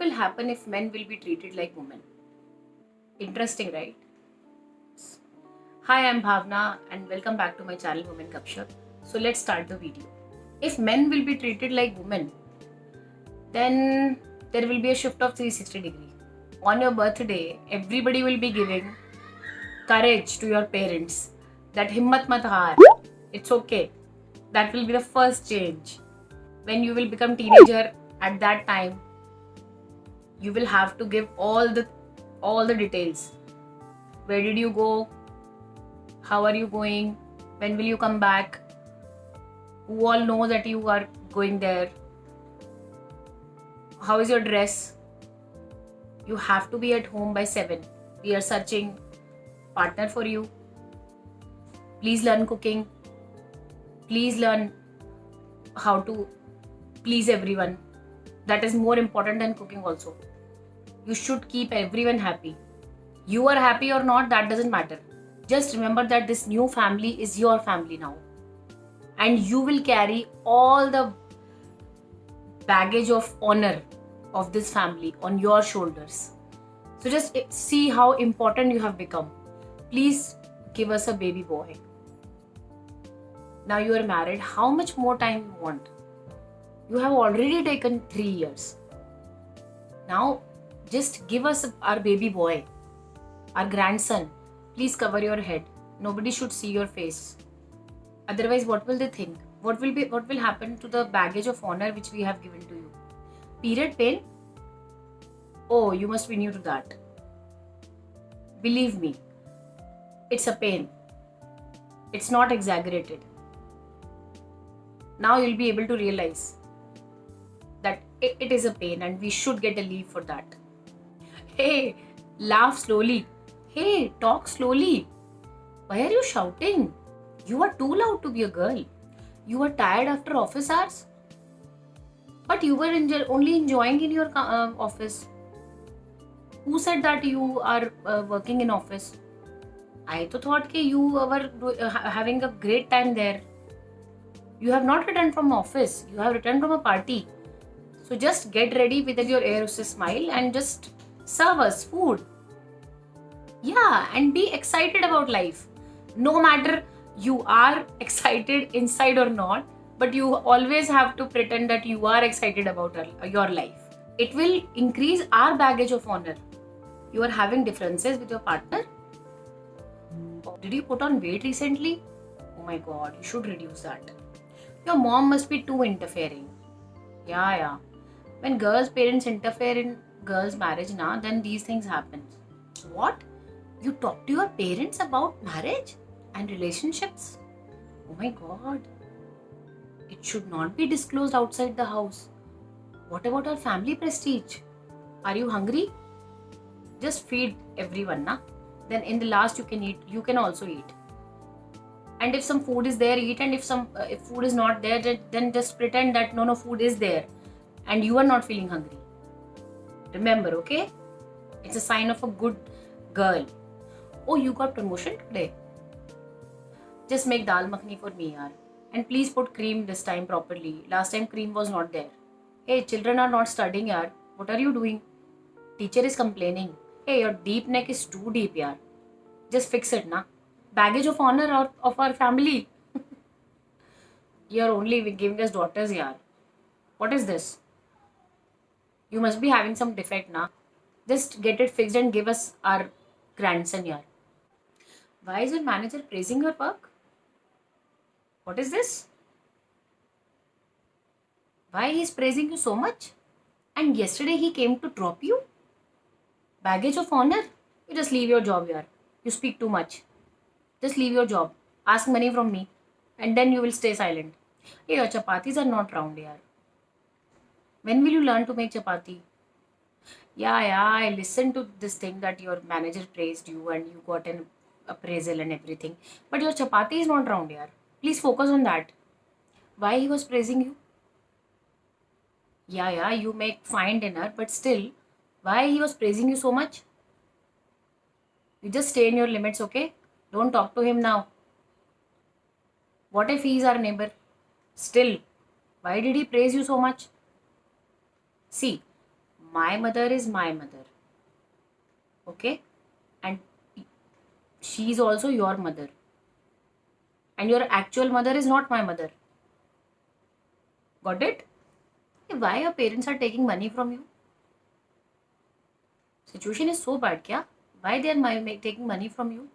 will happen if men will be treated like women? Interesting, right? Hi, I'm Bhavna and welcome back to my channel Women Gupshup. So let's start the video. If men will be treated like women, then there will be a shift of 360 degree. On your birthday, everybody will be giving courage to your parents that himmat mat haar. It's okay. That will be the first change. When you will become teenager, at that time you will have to give all the details. Where did you go? How are you going? When will you come back? Who all know that you are going there? How is your dress? You have to be at home by 7. We are searching partner for you. Please learn cooking. Please learn how to please everyone. That is more important than cooking also. You should keep everyone happy. You are happy or not, that doesn't matter. Just remember that this new family is your family now. And you will carry all the baggage of honor of this family on your shoulders. So just see how important you have become. Please give us a baby boy. Now you are married. How much more time you want? You have already taken 3 years. Now just give us our baby boy, our grandson. Please cover your head. Nobody should see your face. Otherwise, what will they think? What will happen to the baggage of honor which we have given to you? Period pain? Oh, you must be new to that. Believe me, it's a pain. It's not exaggerated. Now you'll be able to realize that it is a pain and we should get a leave for that. Hey, laugh slowly. Hey, talk slowly. Why are you shouting? You are too loud to be a girl. You are tired after office hours. But you were only enjoying in your office. Who said that you are working in office? I thought that you were having a great time there. You have not returned from office. You have returned from a party. So just get ready with your air hostess smile and just serve us food. Yeah, and be excited about life. No matter you are excited inside or not, but you always have to pretend that you are excited about your life. It will increase our baggage of honor. You are having differences with your partner. Did you put on weight recently? Oh my god, you should reduce that. Your mom must be too interfering. Yeah. When girls' parents interfere in girls' marriage, then these things happen. What? You talk to your parents about marriage and relationships? Oh my god. It should not be disclosed outside the house. What about our family prestige? Are you hungry? Just feed everyone, na? Then in the last you can eat. You can also eat. And if some food is there, eat. And if food is not there, then just pretend that no food is there, and you are not feeling hungry. Remember, okay? It's a sign of a good girl. Oh, you got promotion today? Just make dal makhni for me, yaar. And please put cream this time properly. Last time cream was not there. Hey, children are not studying, yaar. What are you doing? Teacher is complaining. Hey, your deep neck is too deep, yaar. Just fix it, na? Baggage of honor of our family. You're only giving us daughters, yaar. What is this? You must be having some defect, na? Just get it fixed and give us our grandson, yaar. Why is your manager praising your work? What is this? Why he is praising you so much? And yesterday he came to drop you? Baggage of honor? You just leave your job, yaar. You speak too much. Just leave your job. Ask money from me. And then you will stay silent. Hey, your chapatis are not round, yaar. When will you learn to make chapati? Yeah, I listened to this thing that your manager praised you and you got an appraisal and everything. But your chapati is not round, yaar. Please focus on that. Why he was praising you? Yeah, you make fine dinner, but still, why he was praising you so much? You just stay in your limits, okay? Don't talk to him now. What if he is our neighbor? Still, why did he praise you so much? See, My mother is my mother, okay? And she's also your mother. And your actual mother is not my mother. Got it? Why your parents are taking money from you? Situation is so bad, kya? Why they are taking money from you?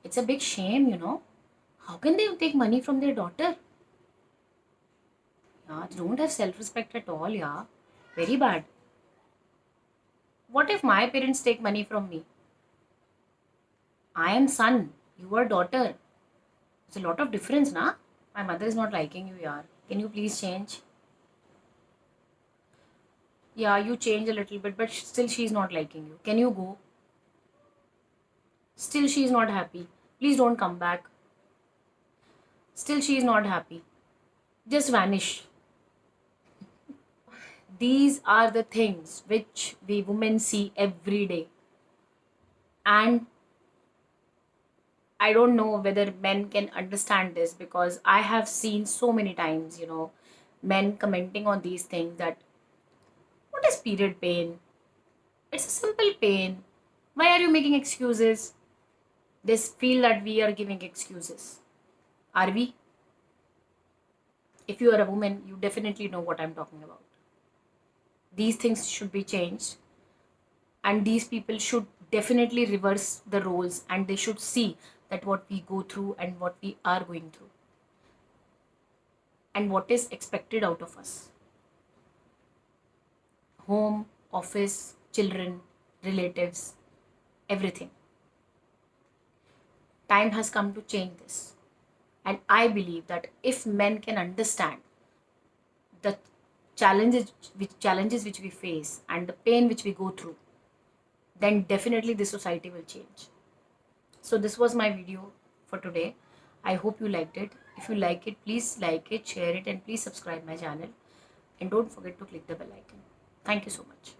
It's a big shame, you know. How can they take money from their daughter? Yeah, they don't have self-respect at all, yeah. Very bad. What if my parents take money from me? I am son, you are daughter. It's a lot of difference, na? My mother is not liking you, yaar. Can you please change? Yeah, you change a little bit, but still she's not liking you. Can you go? Still she is not happy. Please don't come back. Still she is not happy. Just vanish. These are the things which we women see every day. And I don't know whether men can understand this, because I have seen so many times, men commenting on these things that what is period pain? It's a simple pain. Why are you making excuses? They feel that we are giving excuses. Are we? If you are a woman, you definitely know what I'm talking about. These things should be changed, and these people should definitely reverse the roles, and they should see that what we go through and what we are going through and what is expected out of us. Home, office, children, relatives, everything. Time has come to change this. And I believe that if men can understand the challenges which we face and the pain which we go through, then definitely the society will change. So this was my video for today. I hope you liked it. If you like it, please like it, share it, and please subscribe my channel. And don't forget to click the bell icon. Thank you so much.